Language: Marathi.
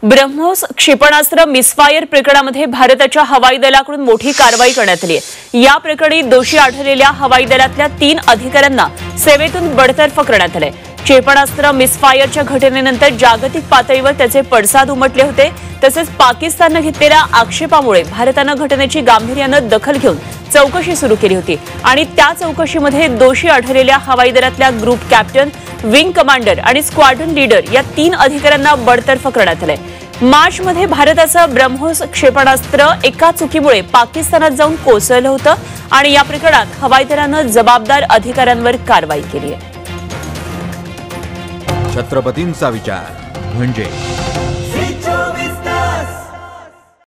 ब्रह्मोस क्षेपणास्त्र मिसफायर प्रकरणामध्ये भारताच्या हवाई दलाकडून मोठी कारवाई करण्यात आली आहे। या प्रकरणी दोषी आढळलेल्या हवाई दलातल्या 3 अधिकाऱ्यांना सेवेतून बडतर्फ करण्यात आले। क्षेपणास्त्र मिसफायरच्या घटनेनंतर जागतिक पातळीवर त्याचे पडसाद उमटले होते। तसेच पाकिस्तानने घेतलेल्या आक्षेपामुळे भारताने घटनेची गांभीर्याने दखल घेऊन चौकशी सुरू केली होती आणि त्या चौकशीमध्ये दोषी आढळलेल्या हवाई दलातल्या ग्रुप कॅप्टन, विंग कमांडर आणि स्क्वॉड्रन लीडर या 3 अधिकाऱ्यांना बडतर्फ करण्यात आले। मार्चमध्ये भारताचं ब्रह्मोस क्षेपणास्त्र एका चुकीमुळे पाकिस्तानात जाऊन कोसळलं होतं आणि या प्रकरणात हवाई दलाने जबाबदार अधिकाऱ्यांवर कारवाई केली आहे। छत्रपतींचा विचार म्हणजे